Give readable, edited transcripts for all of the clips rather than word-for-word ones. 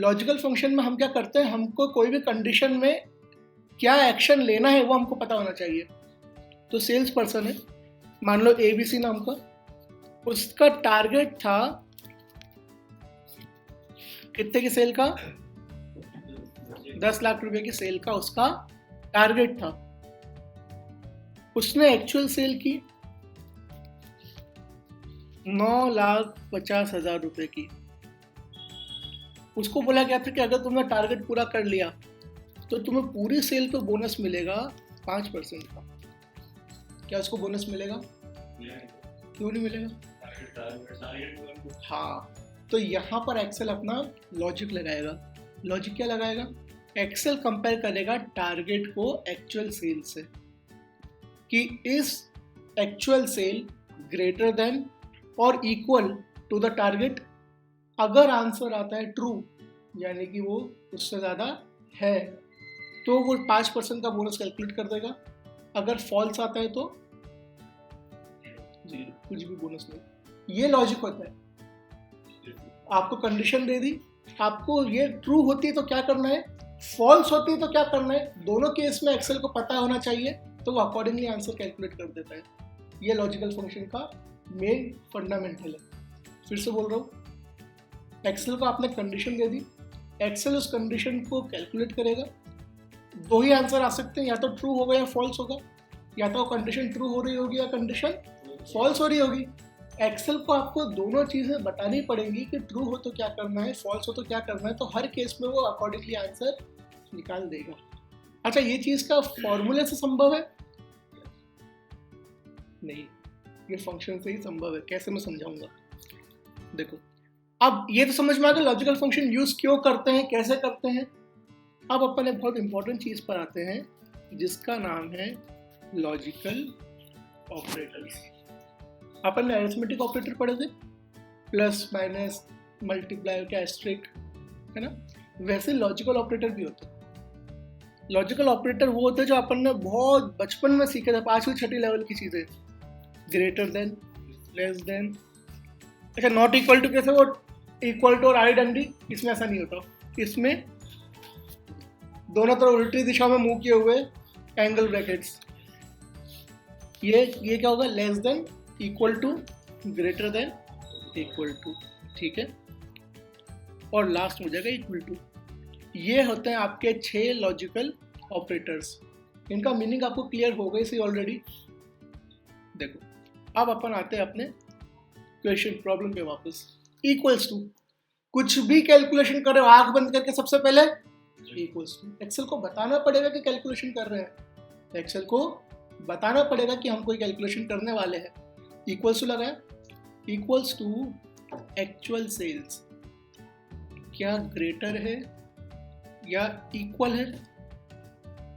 Logical function में हम क्या करते हैं, हमको कोई भी कंडीशन में क्या एक्शन लेना है वो हमको पता होना चाहिए। तो सेल्स पर्सन है, मान लो ABC नाम का, उसका टारगेट था कितने की सेल का, 10 लाख रुपए की सेल का उसका टारगेट था। उसने एक्चुअल सेल की 9,50,000 रुपए की। उसको बोला गया था कि अगर तुमने टारगेट पूरा कर लिया तो तुम्हें पूरी सेल पे बोनस मिलेगा 5% का। क्या उसको बोनस मिलेगा? क्यों नहीं मिलेगा? हाँ, तो यहाँ पर एक्सेल अपना लॉजिक लगाएगा। लॉजिक क्या लगाएगा? एक्सेल कंपेयर करेगा टारगेट को एक्चुअल सेल से, कि इस एक्चुअल सेल ग्रेटर देन और इक्वल टू द टारगेट। अगर आंसर आता है ट्रू, यानी कि वो उससे ज़्यादा है, तो वो 5% का बोनस कैलकुलेट कर देगा। अगर फॉल्स आता है तो 0, कुछ भी बोनस नहीं। ये लॉजिक होता है। आपको कंडीशन दे दी, आपको ये ट्रू होती है तो क्या करना है, फॉल्स होती है तो क्या करना है, दोनों केस में एक्सेल को पता होना चाहिए, तो वो अकॉर्डिंगली आंसर कैलकुलेट कर देता है। ये लॉजिकल फंक्शन का मेन फंडामेंटल है। फिर से बोल रहा हूँ, एक्सेल को आपने कंडीशन दे दी, एक्सेल उस कंडीशन को कैलकुलेट करेगा। दो ही आंसर आ सकते हैं, या तो ट्रू होगा या फॉल्स होगा, या तो कंडीशन ट्रू हो रही होगी या कंडीशन फॉल्स हो रही होगी। एक्सेल को आपको दोनों चीज़ें बतानी पड़ेंगी कि ट्रू हो तो क्या करना है, फॉल्स हो तो क्या करना है, तो हर केस में वो अकॉर्डिंगली आंसर निकाल देगा। अच्छा, ये चीज़ का फॉर्मूले से संभव है? नहीं, ये फंक्शन से ही संभव है। कैसे मैं समझाऊंगा, देखो। अब ये तो समझ में आ गया लॉजिकल फंक्शन यूज क्यों करते हैं, कैसे करते हैं। अब अपन एक बहुत इंपॉर्टेंट चीज पर आते हैं जिसका नाम है लॉजिकल ऑपरेटर्स। अपन ने अरिथमेटिक ऑपरेटर पढ़े थे, प्लस माइनस मल्टीप्लाई क्या एस्ट्रिक, है ना। वैसे लॉजिकल ऑपरेटर भी होते हैं। लॉजिकल ऑपरेटर वो होते हैं जो अपन ने बहुत बचपन में सीखे थे, 5वीं 6ठी लेवल की चीजें। ग्रेटर देन, लेस देन, अच्छा नॉट इक्वल टू कैसे, वो इक्वल टू और आई डंडी, इसमें ऐसा नहीं होता। इसमें दोनों तरफ उल्टी दिशा में मूव किए हुए एंगल ब्रैकेट्स। ये क्या होगा, less than, equal to, greater than, equal to, ठीक है। और लास्ट हो जाएगा इक्वल टू। ये होते हैं आपके 6 लॉजिकल ऑपरेटर्स। इनका मीनिंग आपको क्लियर हो गई सी ऑलरेडी। देखो, अब अपन आते हैं अपने क्वेश्चन प्रॉब्लम पे वापस। इक्वल्स टू, कुछ भी कैलकुलेशन कर रहे हो आंख बंद करके सबसे पहले इक्वल्स टू। एक्सेल को बताना पड़ेगा कि कैलकुलेशन कर रहे हैं, एक्सेल को बताना पड़ेगा कि हम कोई कैलकुलेशन करने वाले हैं। इक्वल्स टू लगाया, इक्वल्स टू एक्चुअल सेल्स क्या ग्रेटर है या इक्वल है,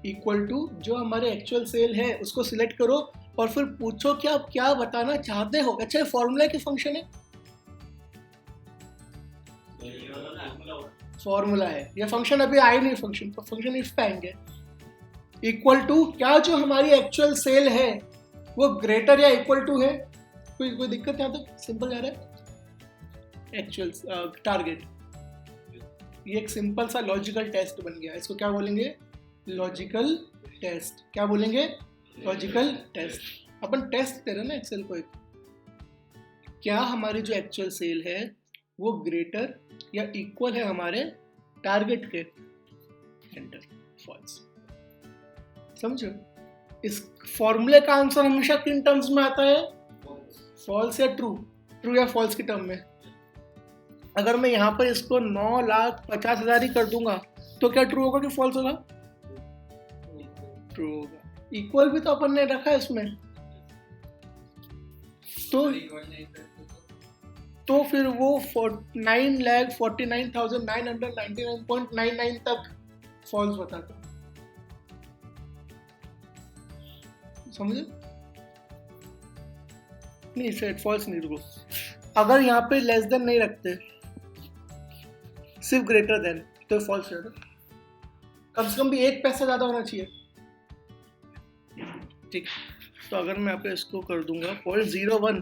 इक्वल टू जो हमारे एक्चुअल सेल है उसको सिलेक्ट करो और फिर पूछो कि आप क्या बताना चाहते हो। अच्छा, फॉर्मूला की फंक्शन है, फॉर्मूला है, ये फंक्शन अभी आई नहीं, फंक्शन तो फंक्शन इफ पे आएंगे। इक्वल टू, क्या जो हमारी एक्चुअल सेल है वो ग्रेटर या इक्वल टू है। कोई दिक्कत यहाँ तक सिंपल जा रहा है। एक्चुअल टारगेट, ये एक सिंपल सा लॉजिकल टेस्ट बन गया। इसको क्या बोलेंगे, लॉजिकल टेस्ट। क्या बोलेंगे, लॉजिकल टेस्ट। अपन टेस्ट दे रहे ना एक्सेल को एक, क्या हमारी जो एक्चुअल सेल है वो ग्रेटर या इक्वल है हमारे टारगेट के। Enter, false. समझो, इस फॉर्मूले का आंसर हमेशा किन टर्म्स में आता है, फॉल्स या ट्रू, ट्रू या फॉल्स की टर्म में। अगर मैं यहाँ पर इसको 9,50,000 ही कर दूंगा तो क्या ट्रू होगा कि फॉल्स होगा, ट्रू होगा। इक्वल भी तो अपन ने रखा है इसमें, तो फिर वो 9,49,999.99 तक फॉल्स बताता। समझे नहीं, सेट फॉल्स नहीं, रुको। अगर यहाँ पे लेस देन नहीं रखते, सिर्फ ग्रेटर देन, तो फॉल्स रहता। कम से कम भी 1 पैसा ज्यादा होना चाहिए, ठीक। तो अगर मैं यहाँ पे इसको कर दूंगा 0.01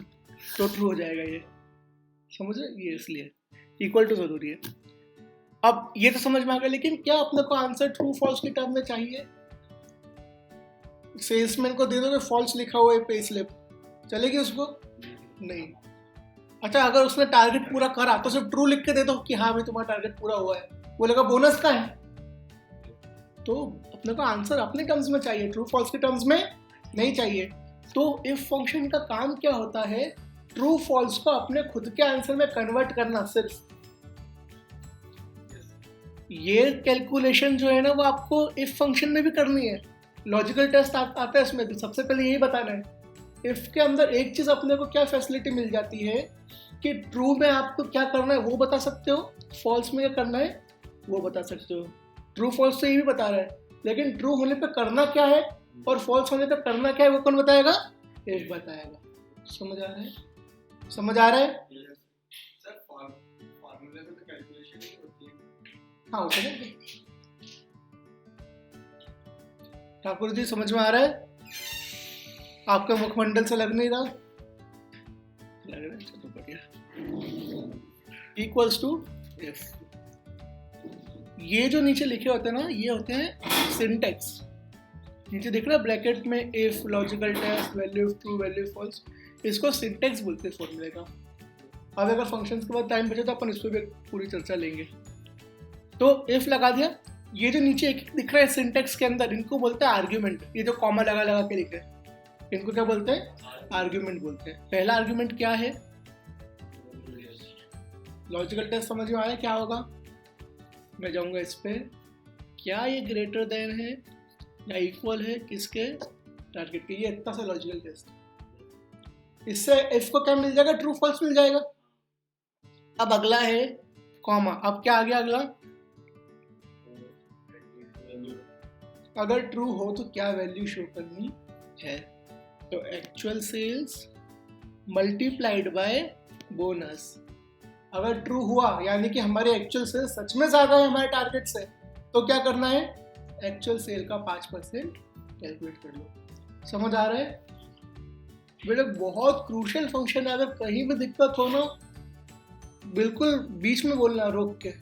तो ट्रू हो जाएगा ये, समझ रहे, ये इसलिए इक्वल टू जरूरी है। अब ये तो समझ में आ गया, लेकिन क्या अपने को आंसर ट्रू फॉल्स के टर्म में चाहिए? सेल्समैन को दे दो फॉल्स लिखा हुआ है पे स्लिप, चलेगी उसको? नहीं। अच्छा, अगर उसने टारगेट पूरा करा तो सिर्फ ट्रू लिख के दे दो कि हाँ भाई तुम्हारा टारगेट पूरा हुआ है, बोलेगा बोनस का है। तो अपने को आंसर अपने टर्म्स में चाहिए, ट्रू फॉल्स के टर्म्स में नहीं चाहिए। तो इफ फंक्शन का काम क्या होता है? ट्रू फॉल्स को अपने खुद के आंसर में कन्वर्ट करना। सिर्फ ये कैलकुलेशन जो है ना वो आपको इफ फंक्शन में भी करनी है। लॉजिकल टेस्ट आता है इसमें भी। सबसे पहले यही बताना है, इफ के अंदर एक चीज अपने को क्या फैसिलिटी मिल जाती है कि ट्रू में आपको क्या करना है वो बता सकते हो, फॉल्स में क्या करना है वो बता सकते हो। ट्रू फॉल्स तो ये भी बता रहा है, लेकिन ट्रू होने पे करना क्या है और फॉल्स होने पे करना क्या है वो कौन बताएगा? इफ बताएगा। समझ आ रहा है? समझ आ रहा है? सर फॉर्मूले में तो कैलकुलेशन ही होती है। हाँ होता है। ठाकुर जी समझ में आ रहा है? आपका मुखमंडल से लग नहीं रहा? लग रहा है, चलो बढ़िया। इक्वल्स टू इफ, ये जो नीचे लिखे होते हैं ना ये होते हैं सिंटेक्स। नीचे दिख रहा है ब्रैकेट में if, logical test, value of true, value of false, इसको सिंटेक्स बोलते हैं फॉर्मूले का। अब अगर फंक्शंस के बाद टाइम बचे तो अपन इस पर भी पूरी चर्चा लेंगे। तो इफ लगा दिया, ये जो नीचे एक एक दिख रहा है सिंटेक्स के अंदर, इनको बोलते हैं आर्ग्यूमेंट। ये जो कॉमा लगा लगा के लिखे इनको क्या बोलते हैं? आर्ग्यूमेंट बोलते हैं। पहला आर्ग्यूमेंट क्या है? लॉजिकल टेस्ट समझ में आया क्या होगा? मैं जाऊंगा इस पे, क्या ये ग्रेटर देन है या इक्वल है किसके? टारगेट के। ये इतना सा लॉजिकल टेस्ट। इससे इफ को क्या मिल जाएगा? ट्रू फॉल्स मिल जाएगा। अब अगला है कॉमा। अब क्या आ गया अगला? अगर ट्रू हो तो क्या वैल्यू शो करनी है? तो actual sales multiplied by bonus. अगर ट्रू हुआ यानी कि हमारे एक्चुअल सेल्स सच में ज्यादा है हमारे टारगेट से, तो क्या करना है? एक्चुअल सेल का 5% कैलकुलेट कर लो। समझ आ रहा है? बेटा बहुत क्रूशियल फंक्शन है, अगर कहीं भी दिक्कत हो ना बिल्कुल बीच में बोलना रोक के,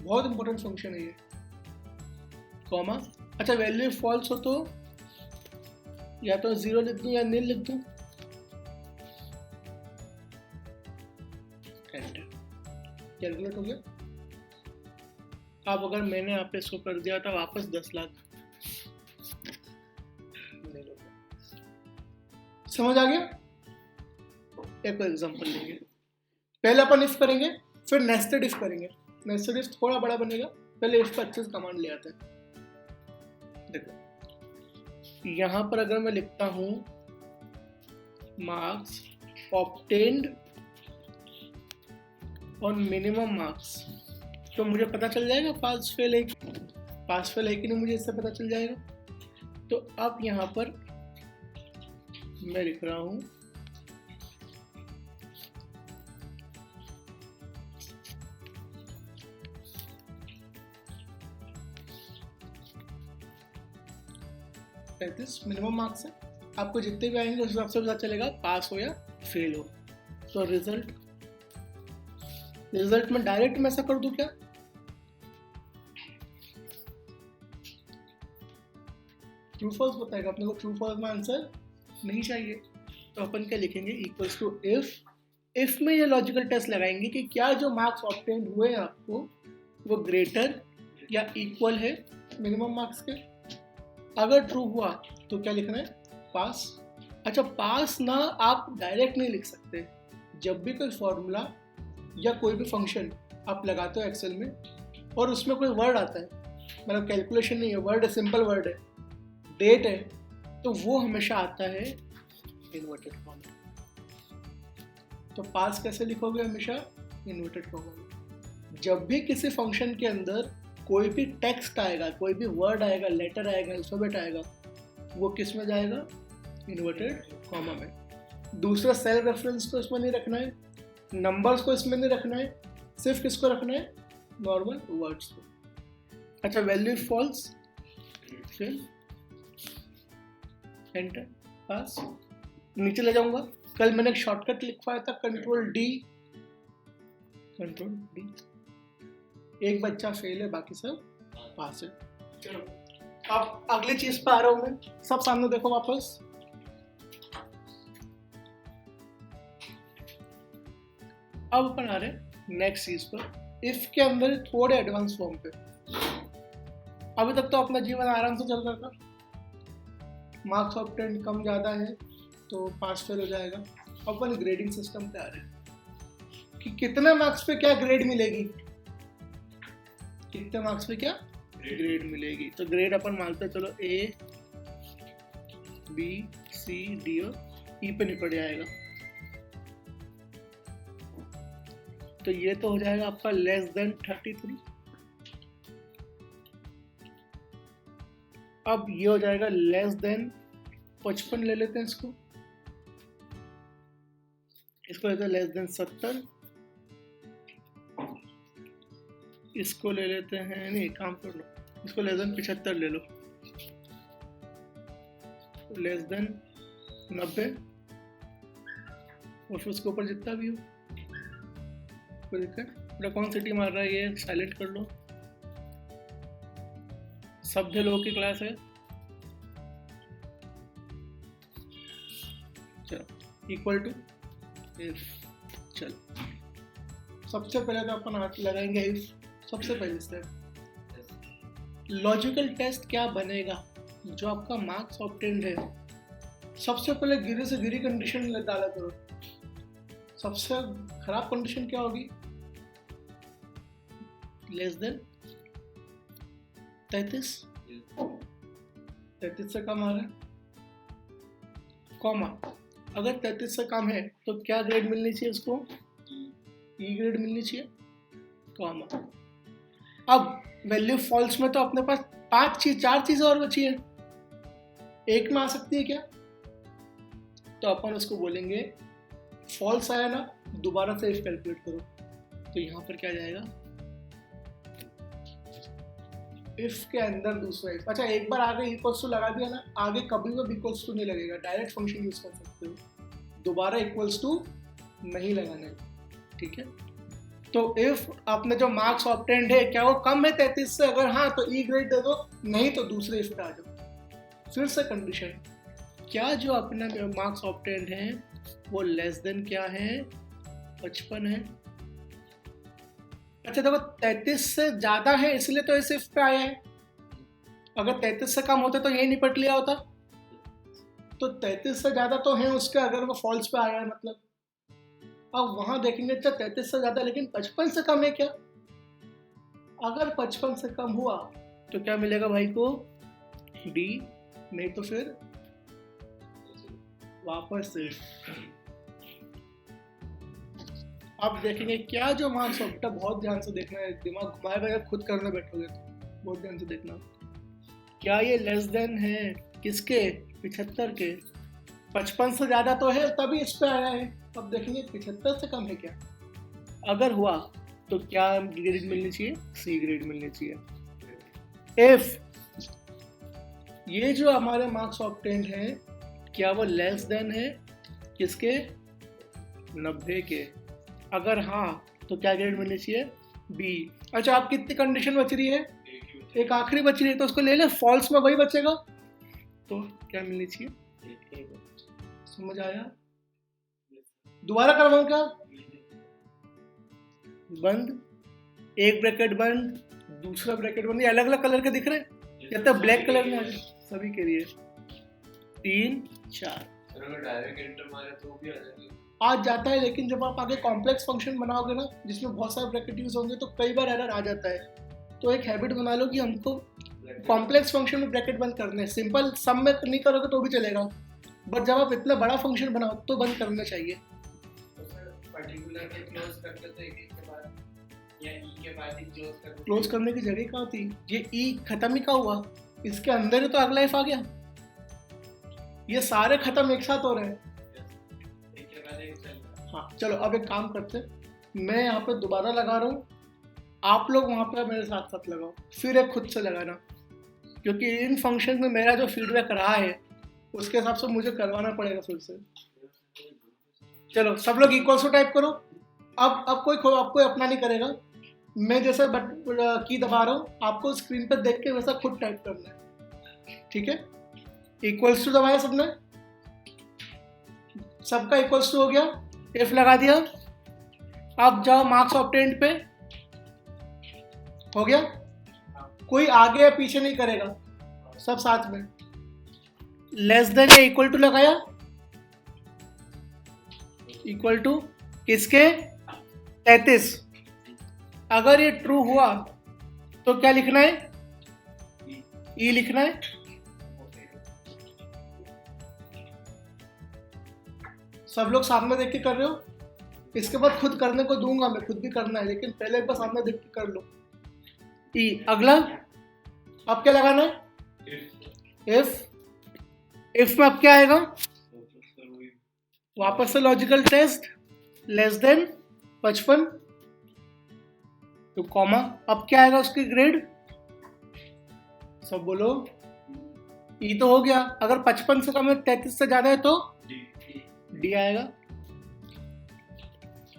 बहुत इंपॉर्टेंट फंक्शन है ये। कॉमा। अच्छा, वैल्यू फॉल्स हो तो या तो 0 लिख दूं या नील लिख दूं? कैलकुलेट हो गया। अब अगर मैंने यहाँ पे शो कर दिया था वापस 10 लाख, समझ आ गया? एक एग्जांपल लेंगे। पहले अपन इफ करेंगे, फिर नेस्टेड इफ करेंगे। नेस्टेड इफ थोड़ा बड़ा बनेगा, पहले इफ का अच्छे से कमांड ले आते हैं। देखो यहां पर अगर मैं लिखता हूं मार्क्स ऑब्टेन्ड और मिनिमम मार्क्स, तो मुझे पता चल जाएगा पास फेल है कि नहीं, मुझे इससे पता चल जाएगा। तो अब यहाँ पर मैं लिख रहा हूँ मिनिमम मार्क्स है। आपको जितने भी आएंगे उस हिसाब से पता चलेगा पास हो या फेल हो। तो रिजल्ट में डायरेक्ट मैं ऐसा कर दूं क्या? ट्रू फॉल्स बताएगा अपने को, ट्रू फॉल्स में आंसर नहीं चाहिए। तो अपन क्या लिखेंगे? इक्वल्स टू इफ में ये लॉजिकल टेस्ट लगाएंगे कि क्या जो मार्क्स ऑब्टेन हुए हैं आपको वो ग्रेटर या इक्वल है मिनिमम मार्क्स के। अगर ट्रू हुआ तो क्या लिखना है? पास। अच्छा, पास ना आप डायरेक्ट नहीं लिख सकते। जब भी कोई फॉर्मूला या कोई भी फंक्शन आप लगाते हो एक्सेल में और उसमें कोई वर्ड आता है, मतलब कैलकुलेशन नहीं है, वर्ड है, सिंपल वर्ड है, डेट है, तो वो हमेशा आता है इन्वर्टेड कॉमा। तो पास कैसे लिखोगे? हमेशा इन्वर्टेड कॉमा में। जब भी किसी फंक्शन के अंदर कोई भी टेक्स्ट आएगा, कोई भी वर्ड आएगा, लेटर आएगा, अल्फाबेट आएगा, वो किस में जाएगा? इन्वर्टेड कॉमा में। दूसरा सेल रेफरेंस को इसमें नहीं रखना है, नंबर्स को इसमें नहीं रखना है, सिर्फ किसको रखना है? नॉर्मल वर्ड्स को। अच्छा, वैल्यू फॉल्स, फिर एंटर, पास। नीचे ले जाऊंगा। कल मैंने एक शॉर्टकट लिखवाया था, कंट्रोल डी, एक बच्चा फेल है, बाकी सब पास है। चलो अब अगली चीज पे आ रहा हूं मैं, सब सामने देखो वापस। अब अपन आ रहे हैं नेक्स्ट चीज पर, इफ के अंदर थोड़े एडवांस फॉर्म पे। अभी तक तो अपना जीवन आराम से चल रहा था, मार्क्स ऑफ 10 कम ज़्यादा है तो पास फेल हो जाएगा। अपन ग्रेडिंग सिस्टम पे आ रहे हैं कि कितने मार्क्स पे क्या ग्रेड मिलेगी, कितने मार्क्स पे क्या ग्रेड मिलेगी। तो ग्रेड अपन मानते हैं, चलो A, B, C, D और E पे निपट जाएगा। तो ये तो हो जाएगा आपका लेस देन 33। अब ये हो जाएगा लेस देन 55, ले लेते हैं इसको लेते हैं लेस देन 70, इसको ले लेते हैं, नहीं काम कर लो, इसको लेस देन 75 ले लो, लेस देन 90, और फिर उसके ऊपर जितना भी हो। कोई दिक्कत? कौन सिटी मार रहा है ये, साइलेंट कर लो। सभ्य लोगों की क्लास है। चलो इक्वल टू इफ, चलो सबसे पहले तो अपन हाथ लगाएंगे इफ। सबसे पहले स्टेप लॉजिकल टेस्ट क्या बनेगा, जो आपका मार्क्स ऑब्टेन्ड है, सबसे पहले गिरी से गिरी कंडीशन डाला करो। सबसे खराब कंडीशन क्या होगी, लेस देन 33 से कम आ रहा है, कॉमा अगर 33 से कम है तो क्या ग्रेड मिलनी चाहिए उसको, ई ग्रेड मिलनी चाहिए, कॉमा। अब वैल्यू फॉल्स में तो अपने पास 4 चीजें और बची है, एक में आ सकती है क्या, तो अपन उसको बोलेंगे फॉल्स आया ना, दोबारा से इफ कैलकुलेट करो। तो यहाँ पर क्या जाएगा, इफ के अंदर दूसरा इफ। अच्छा एक बार आगे इक्वल्स टू लगा दिया ना, आगे कभी भी इक्वल्स टू नहीं लगेगा, डायरेक्ट फंक्शन यूज कर सकते हो, दोबारा इक्वल्स टू नहीं लगाना है, ठीक है। तो इफ आपने जो मार्क्स ऑब्टेन्ड है क्या वो कम है 33 से, अगर हाँ तो ई ग्रेड दे दो, नहीं तो दूसरे इफ पे आ जाओ। फिर से कंडीशन, क्या जो अपना मार्क्स ऑब्टेन्ड है वो लेस देन क्या है, 55 है। अच्छा देखो 33 से ज्यादा है इसलिए तो इस इफ पे आया है, अगर 33 से कम होते तो यही निपट लिया होता। तो 33 से ज्यादा तो है उसके, अगर वो फॉल्स पे आया है मतलब। अब वहां देखेंगे अच्छा 33 से ज्यादा लेकिन 55 से कम है क्या, अगर 55 से कम हुआ तो क्या मिलेगा भाई को, डी, नहीं तो फिर वापस से। अब देखेंगे क्या जो मार्क्स ऑब्टा, बहुत ध्यान से देखना है, दिमाग घुमाए बगैर खुद करने बैठोगे तो बहुत ध्यान से देखना, क्या ये लेस देन है किसके, 75 के। 55 से ज्यादा तो है तभी इस पे आया है। अब देखेंगे 75 से कम है क्या, अगर हुआ तो क्या ग्रेड मिलनी चाहिए, सी ग्रेड मिलनी चाहिए। इफ ये जो हमारे मार्क्स ऑब्टेन्ड है क्या वो लेस देन है किसके, 90 के, अगर हाँ तो क्या ग्रेड मिलनी चाहिए, बी। अच्छा आप कितनी कंडीशन बच रही है, एक आखिरी बच रही है, तो उसको ले ले, फॉल्स में वही बचेगा, तो क्या मिलनी चाहिए, समझ आया। दोबारा करवाऊं क्या, बंद, एक ब्रैकेट बंद, दूसरा ब्रैकेट बंद, ये अलग अलग कलर के दिख रहे हैं या तो ब्लैक कलर में सभी के लिए, 3 4 डायरेक्ट एंटर मारे तो भी आ जाएगा, आज जाता है। लेकिन जब आप आगे कॉम्प्लेक्स फंक्शन बनाओगे ना जिसमें बहुत सारे ब्रैकेट यूज होंगे तो कई बार एरर आ जाता है। तो एक हैबिट बना लो कि हमको कॉम्प्लेक्स फंक्शन में ब्रैकेट बंद करने, सिंपल सम में नहीं करोगे तो भी चलेगा, बट जब आप इतना बड़ा फंक्शन बनाओ तो बंद करना चाहिए। तो सर पर्टिकुलर के क्लोज करते थे एक के बाद या ई के बाद ही क्लोज करने की जगह कहाँ थी, ये ई खत्म ही कहाँ हुआ, इसके अंदर ही तो अगला इफ आ गया, ये सारे खत्म एक साथ हो रहे हैं। हाँ चलो अब एक काम करते हैं, मैं यहाँ पे दोबारा लगा रहा हूँ, आप लोग वहाँ पे मेरे साथ साथ लगाओ, फिर एक खुद से लगाना, क्योंकि इन फंक्शन में मेरा जो फीडबैक रहा है उसके हिसाब से मुझे करवाना पड़ेगा फिर से। चलो सब लोग इक्वल टू टाइप करो। अब कोई अपना नहीं करेगा, मैं जैसे की दबा रहा हूँ, आपको स्क्रीन पर देख के वैसा खुद टाइप करना है, ठीक है। इक्वल्स टू दबाया सबने, सबका इक्वल्स टू हो गया, इफ लगा दिया। अब जाओ मार्क्स ऑब्टेन्ड पे, हो गया, कोई आगे या पीछे नहीं करेगा, सब साथ में। लेस देन या इक्वल टू लगाया, इक्वल टू किसके, 33। अगर ये ट्रू हुआ तो क्या लिखना है, ई लिखना है। सब लोग सामने देख के कर रहे हो, इसके बाद खुद करने को दूंगा मैं, खुद भी करना है, लेकिन पहले एक बार सामने देख के कर लो। ई अगला, अब क्या लगाना है, इफ में अब क्या आएगा, वापस से लॉजिकल टेस्ट, लेस देन 55 तो कॉमा, अब क्या आएगा उसकी ग्रेड, सब बोलो, ई तो हो गया। अगर 55 से कम है, 33 से ज्यादा है तो डी आएगा,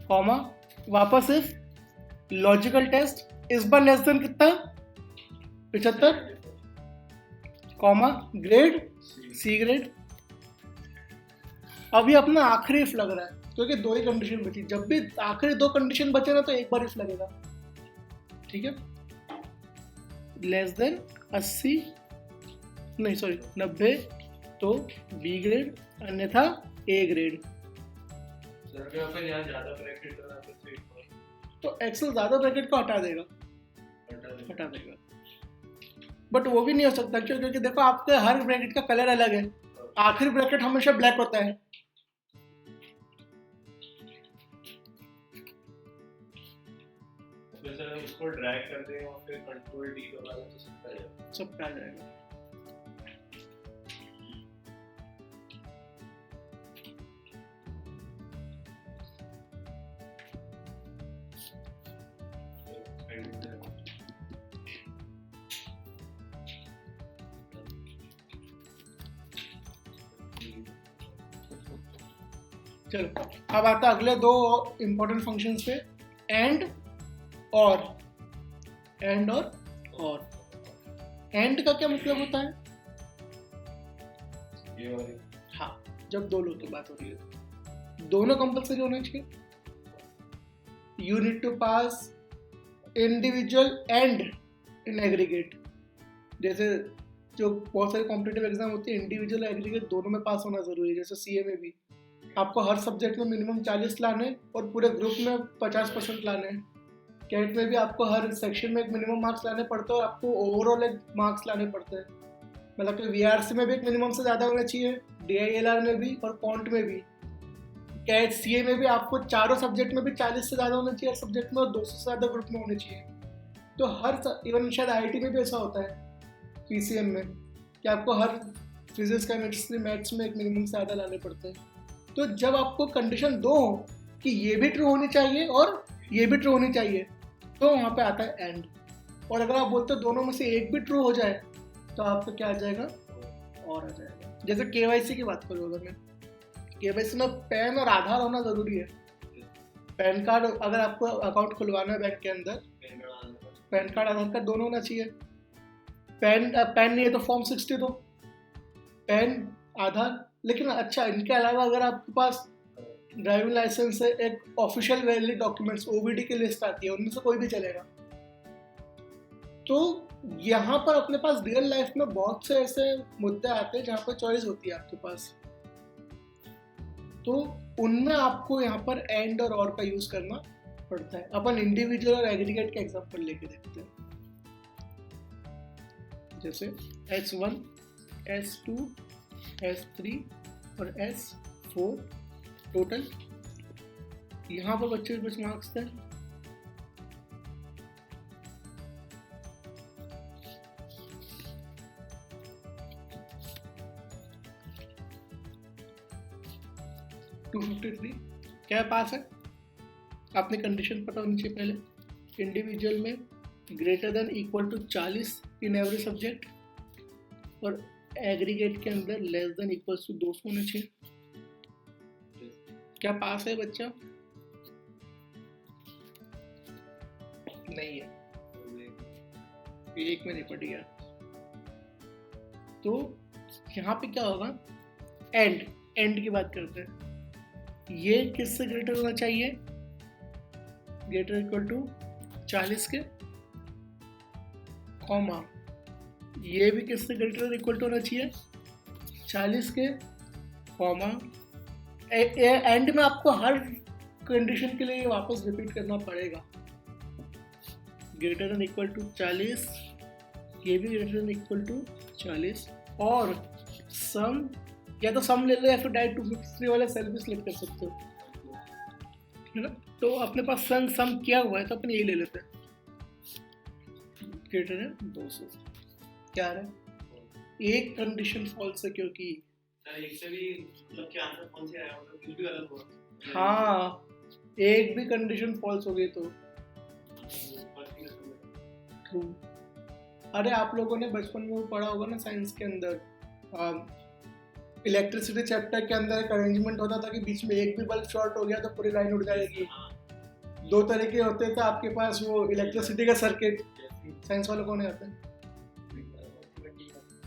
कॉमा, वापस इफ लॉजिकल टेस्ट, इस बार लेस देन कितना, 75, कॉमा, ग्रेड सी ग्रेड। अभी अपना आखिरी इफ लग रहा है क्योंकि दो ही कंडीशन बची, जब भी आखिरी दो कंडीशन बचे ना तो एक बार इफ लगेगा, ठीक है। लेस देन 80 नहीं सॉरी 90 तो बी ग्रेड, अन्यथा ए ग्रेड। तो एक्सेल ज्यादा ब्रैकेट को हटा देगा, बट वो भी नहीं हो सकता क्यों, क्योंकि देखो आपके हर ब्रैकेट का कलर अलग है, आखिरी ब्रैकेट हमेशा ब्लैक होता है। उसको ड्रैग कर दें और फिर कंट्रोल डी दबा दें तो सब आ जाएगा। चलो अब आता है अगले दो इंपॉर्टेंट फंक्शंस पे, एंड और। एंड और एंड का क्या मतलब होता है, हाँ जब दो लोग की बात हो रही है दोनों कंपल्सरी होना चाहिए। You need to pass individual and in aggregate, जैसे जो बहुत सारे कॉम्पिटिटिव एग्जाम होते हैं इंडिविजुअल एग्रीगेट दोनों में पास होना जरूरी है। जैसे सीए में भी आपको हर सब्जेक्ट में मिनिमम 40 लाने और पूरे ग्रुप में 50% लाने हैं। कैट में भी आपको हर सेक्शन में एक मिनिमम मार्क्स लाने पड़ते हैं और आपको ओवरऑल एक मार्क्स लाने पड़ते हैं। मतलब कि वीआरसी में भी एक मिनिमम से ज़्यादा होना चाहिए, डीआईएलआर में भी और कॉन्ट में भी। कैट सीए में भी आपको चारों सब्जेक्ट में भी 40 से ज़्यादा होना चाहिए हर सब्जेक्ट में और 200 से ज़्यादा ग्रुप में होने चाहिए। तो हर इवन शायद आईआईटी में भी ऐसा होता है पीसीएम में कि आपको हर फिजिक्स केमिस्ट्री मैथ्स में एक मिनिमम से ज़्यादा लाने पड़ते हैं। तो जब आपको कंडीशन दो हो कि ये भी ट्रू होनी चाहिए और ये भी ट्रू होनी चाहिए तो वहाँ पे आता है एंड। और अगर आप बोलते हो दोनों में से एक भी ट्रू हो जाए तो आपको क्या आ जाएगा, और आ जाएगा। जैसे केवाईसी की बात करूँ अगर मैं, केवाईसी में पैन और आधार होना ज़रूरी है। पैन कार्ड अगर आपको अकाउंट खुलवाना है बैंक के अंदर, पैन कार्ड आधार कार्ड दोनों होना चाहिए। पैन नहीं है तो फॉर्म 60 दो, पैन आधार। लेकिन अच्छा इनके अलावा अगर आपके पास ड्राइविंग लाइसेंस है, एक ऑफिशियल वैलिड डॉक्यूमेंट्स ओबीडी की लिस्ट आती है, उनमें से कोई भी चलेगा। तो यहाँ पर अपने पास रियल लाइफ में बहुत से ऐसे मुद्दे आते हैं जहाँ पर चॉइस होती है आपके पास, तो उनमें आपको यहाँ पर एंड और का यूज करना पड़ता है। अपन इंडिविजुअल और एग्रीगेट का एग्जांपल लेके देखते हैं। जैसे S1, S2, S3 और S4 टोटल यहाँ पर बच्चे कुछ मार्क्स थे। क्या पास है, आपने कंडीशन पता होनी चाहिए पहले। इंडिविजुअल में greater than equal to 40 in every subject और एग्रीगेट के अंदर लेस देन इक्वल टू 200 होने चाहिए। क्या पास है बच्चा, नहीं है, एक में नहीं पड़ी यार। तो यहाँ पे क्या होगा, एंड की बात करते हैं। ये किससे ग्रेटर होना चाहिए, ग्रेटर इक्वल टू 40 के, कॉमा ये भी किससे ग्रेटर इक्वल टू होना चाहिए 40 के, कॉमा एंड में आपको हर कंडीशन के लिए वापस रिपीट करना पड़ेगा। ग्रेटर देन इक्वल टू 40, ये भी ग्रेटर देन इक्वल टू 40, और सम, या तो सम ले लो या फिर डायरेक्ट 253 वाले सेल भी सिलेक्ट कर सकते हो, है ना। तो अपने पास सम किया हुआ है तो अपन यही ले लेते हैं। ग्रेटर है 200, क्या है, एक कंडीशन फॉल्स है क्योंकि एक से भी मतलब क्या आंसर कौन से आया, मतलब कुछ भी गलत हुआ। हाँ, एक भी कंडीशन फॉल्स हो गई तो ट्रू। अरे आप लोगों ने बचपन में पढ़ा होगा ना साइंस के अंदर, इलेक्ट्रिसिटी चैप्टर के अंदर एक अरेंजमेंट होता था कि बीच में एक भी बल्ब शॉर्ट हो गया तो पूरी लाइन उड़ जाएगी। दो तरीके होते थे आपके पास, वो इलेक्ट्रिसिटी का सर्किट, साइंस वालों को नहीं आते,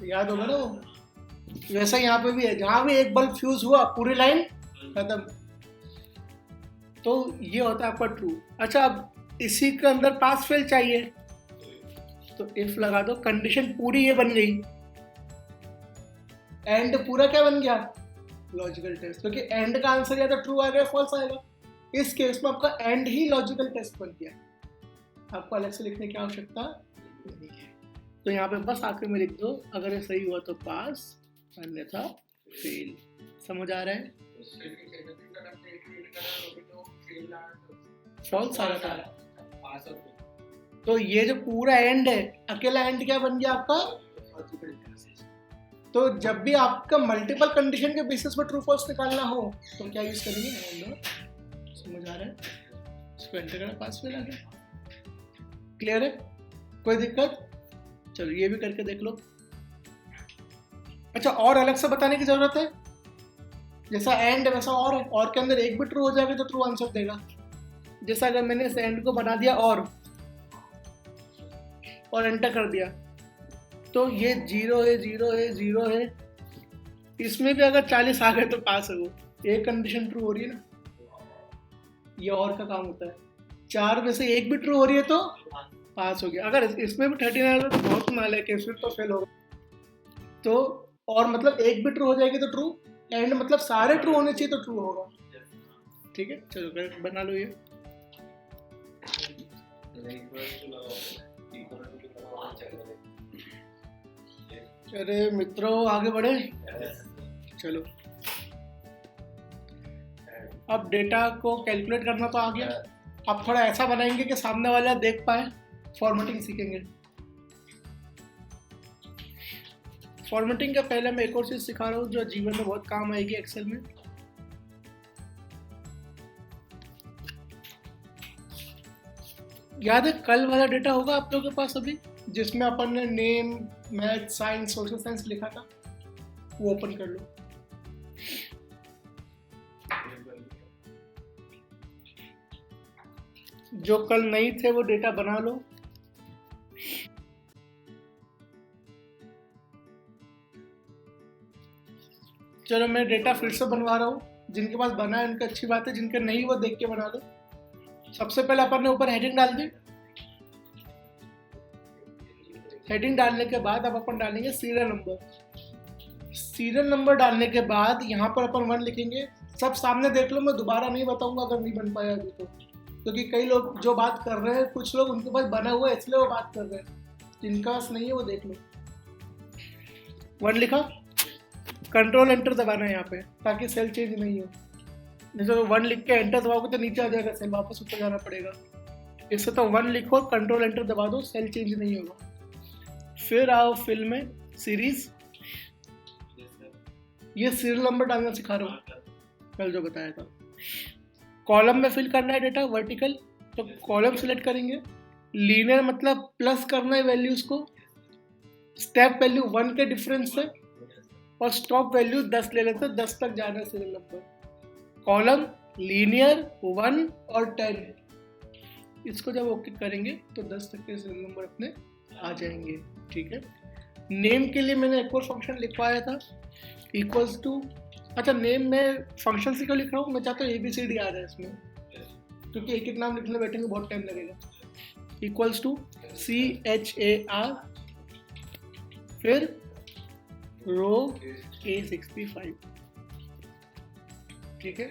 याद होगा ना वो। वैसा यहाँ पे भी है, जहाँ भी एक बल्ब फ्यूज हुआ पूरी लाइन खत्म। तो ये होता है आपका ट्रू। अच्छा, अब इसी के अंदर पास फेल चाहिए तो इफ लगा दो, कंडीशन पूरी ये बन गई, एंड पूरा क्या बन गया, लॉजिकल टेस्ट, क्योंकि एंड का आंसर या तो ट्रू आएगा या फॉल्स आएगा। इस केस में आपका एंड ही लॉजिकल टेस्ट बन गया, आपको अलग से लिखने की आवश्यकता नहीं है। तो यहाँ पे बस आखिर में लिख दो, अगर ये सही हुआ तो पास, अन्यथा फेल। समझ आ रहा है, फॉल्स आ रहा था। तो ये जो पूरा एंड है, अकेला एंड क्या बन गया आपका लॉजिकल टेस्ट। तो जब भी आपका मल्टीपल कंडीशन के बेसिस पर ट्रू फॉल्स निकालना हो तो क्या यूज करेंगे, एंड। समझ आ रहा है, इसको एंटर करना, पास फेल आ गया। क्लियर है, कोई दिक्कत, चलो ये भी करके देख लो। अच्छा, और अलग से बताने की जरूरत है, जैसा एंड वैसा और है, और के अंदर एक भी ट्रू हो जाएगा तो ट्रू आंसर देगा। जैसा अगर मैंने इस एंड को बना दिया और एंटर कर दिया तो ये 0 है 0 है 0 है, इसमें भी अगर 40 आ गए तो पास है वो, एक कंडीशन ट्रू हो रही है ना। ये और का काम होता है, 4 में से एक भी ट्रू हो रही है तो पास हो गया। अगर इसमें भी 39 आ गया तो बहुत माल है कि फिर तो फेल होगा। तो और मतलब एक भी ट्रू हो जाएगी तो ट्रू, एंड मतलब सारे ट्रू होने चाहिए तो ट्रू होगा। ठीक है, चलो बना लो ये। अरे मित्रों आगे बढ़े, चलो। अब डेटा को कैलकुलेट करना तो आ गया, अब थोड़ा ऐसा बनाएंगे कि सामने वाला देख पाए, फॉर्मेटिंग सीखेंगे। फॉर्मेटिंग का पहले मैं एक और चीज सिखा रहा हूँ जो जीवन में बहुत काम आएगी एक्सेल में। याद है कल वाला डेटा होगा आप लोगों के पास अभी, जिसमें अपन ने name, math, science, social science लिखा था, वो ओपन कर लो। जो कल नहीं थे वो डेटा बना लो। चलो मैं डेटा फिर से बनवा रहा हूँ, जिनके पास बना है उनकी अच्छी बात है, जिनके नहीं वो देख के बना लो। सबसे पहले अपन ने ऊपर हेडिंग डाल दी, हेडिंग डालने के बाद अब अपन डालेंगे सीरियल नंबर। सीरियल नंबर डालने के बाद यहाँ पर अपन 1 लिखेंगे। सब सामने देख लो, मैं दोबारा नहीं बताऊंगा अगर नहीं बन पाया अभी तो, क्योंकि कई लोग जो बात कर रहे हैं, कुछ लोग उनके पास बना हुआ है इसलिए वो बात कर रहे हैं, जिनका पास नहीं है वो देख लो। 1 लिखा, कंट्रोल एंटर दबाना है यहाँ पे ताकि सेल चेंज नहीं हो। जैसे 1 लिख के एंटर दबाओगे तो नीचे आ जाएगा सेल, वापस ऊपर जाना पड़ेगा। इससे तो 1 लिखो, कंट्रोल एंटर दबा दो, सेल चेंज नहीं होगा। फिर आओ फिल में सीरीज, ये सीरियल नंबर डालना सिखा रहा हूँ, कल जो बताया था। कॉलम में फिल करना है डेटा वर्टिकल, तो कॉलम सिलेक्ट करेंगे। लीनियर मतलब प्लस करना है वैल्यूज को, स्टेप वैल्यू 1 के डिफरेंस से, और स्टॉप वैल्यू 10 ले लेते हैं, 10 तक जाना है सीरियल नंबर। कॉलम लीनियर 1 और 10, इसको जब ओके करेंगे तो 10 तक के सीरियल नंबर अपने आ जाएंगे। ठीक है, नेम के लिए मैंने एक और फंक्शन लिखवाया था इक्वल्स टू, अच्छा नेम में फंक्शन से क्यों लिख रहा हूँ, मैं चाहता हूँ ABCD आ रहा है इसमें, क्योंकि एक एक नाम लिखने बैठेंगे बहुत टाइम लगेगा। इक्वल्स टू CHAR फिर रो A65, ठीक है,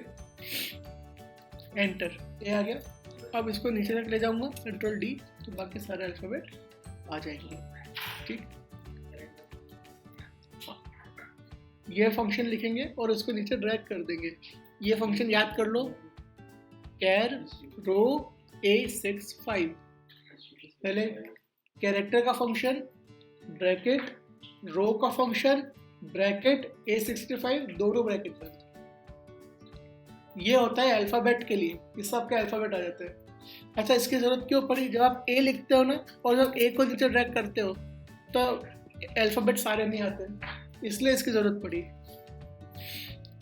एंटर, ए आ गया। अब इसको नीचे तक ले जाऊंगा कंट्रोल D, तो बाकी सारे अल्फाबेट आ जाएंगे। ठीक, ये फंक्शन लिखेंगे और इसको नीचे ड्रैग कर देंगे। ये फंक्शन याद कर लो, कैर रो A65, पहले कैरेक्टर का फंक्शन, ब्रैकेट रो का फंक्शन, ब्रैकेट A65, दोनों ब्रैकेट बंद। ये होता है अल्फाबेट के लिए, इस सब के अल्फाबेट आ जाते हैं। अच्छा, इसकी जरूरत क्यों पड़ी, जब आप ए लिखते हो ना और जब ए को नीचे ड्रैग करते हो तो अल्फाबेट सारे नहीं आते, इसलिए इसकी जरूरत पड़ी।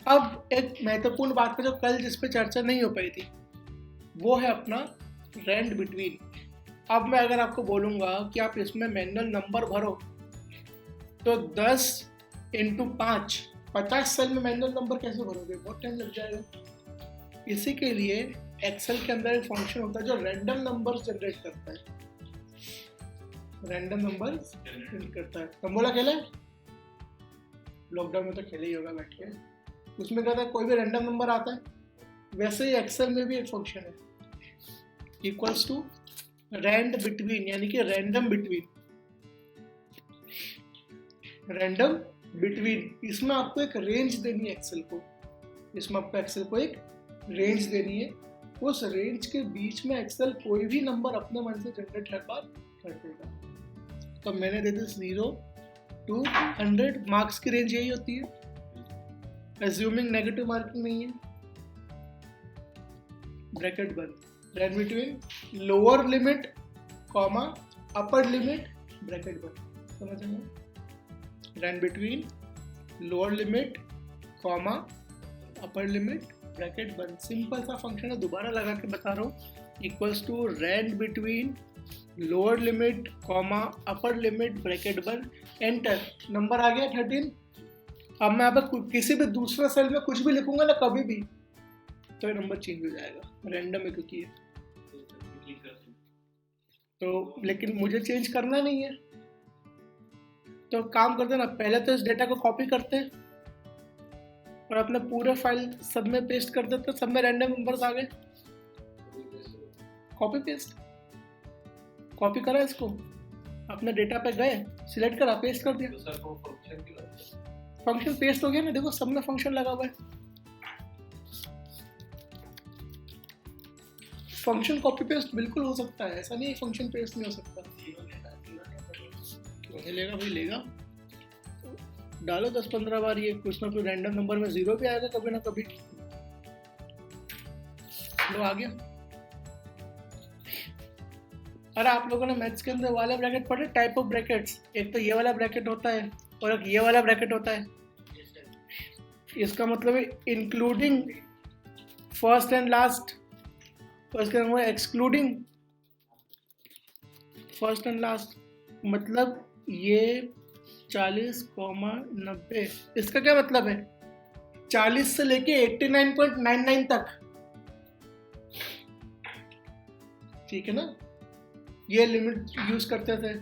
अब एक महत्वपूर्ण बात पे जो कल जिस पे चर्चा नहीं हो पाई थी, वो है अपना रेंड बिटवीन। अब मैं अगर आपको बोलूंगा कि आप इसमें मैनुअल नंबर भरो, तो 10 × 5 50 सेल में मैनुअल नंबर कैसे भरोगे, बहुत टाइम लग जाएगा। इसी के लिए एक्सेल के अंदर एक फंक्शन होता है जो रैंडम नंबर्स जनरेट करता है, रैंडम नंबर्स जनरेट करता है। तंबोला खेला है, लॉकडाउन में तो खेले ही होगा बैठ के, उसमें कहता है कोई भी रैंडम नंबर आता है, वैसे ही एक्सेल में भी एक फंक्शन है इक्वल्स टू रैंड बिटवीन, यानी कि रैंडम बिटवीन, रैंडम बिटवीन। इसमें आपको एक रेंज देनी है एक्सेल को, इसमें आपको एक्सेल को एक रेंज देनी है, उस रेंज के बीच में एक्सेल कोई भी नंबर अपने मन से जनरेट कर देगा। तो मैंने दे दी 0 to 100, मार्क्स की रेंज यही होती है, अज्यूमिंग नेगेटिव मार्किंग नहीं है, ब्रैकेट बंद, range between lower limit comma upper limit bracket बंद, समझ में, range between lower limit comma upper limit bracket बंद। सिंपल सा फंक्शन है, दोबारा लगा के बता रहा हूँ, equals to range between lower limit comma upper limit bracket बंद, एंटर। नंबर आ गया 13। अब मैं यहाँ पर किसी भी दूसरे सेल में कुछ भी लिखूंगा ना कभी भी, तो ये नंबर चेंज हो जाएगा, रैंडम है क्योंकि ये तो, लेकिन मुझे चेंज करना नहीं है, तो काम करते ना, पहले तो इस डेटा को कॉपी करते हैं और अपने पूरे फाइल सब में पेस्ट कर देते, सब में रैंडम नंबर्स आ गए, कॉपी पेस्ट, कॉपी करा इसको, अपने डेटा पे गए, सिलेक्ट करा, पेस्ट कर दिया, फंक्शन पेस्ट हो गया ना, देखो सब में फंक्शन लगा हुआ है। फंक्शन कॉपी पेस्ट बिल्कुल हो सकता है, ऐसा नहीं है फंक्शन पेस्ट नहीं हो सकता। लेगा भाई, लेगा, डालो 10-15 बार, ये कुछ ना कुछ रैंडम नंबर में 0 भी आएगा कभी ना कभी। लो आ गया। अरे आप लोगों ने मैथ्स के अंदर वाले ब्रैकेट पढ़े, टाइप ऑफ ब्रैकेट्स, एक तो ये वाला ब्रैकेट होता है और एक ये वाला ब्रैकेट होता है। इसका मतलब है इंक्लूडिंग फर्स्ट एंड लास्ट, और इसका मतलब एक्सक्लूडिंग फर्स्ट एंड लास्ट, मतलब ये 40,90। इसका क्या मतलब है, 40 से लेके 89.99 तक, ठीक है ना, ये लिमिट यूज करते थे।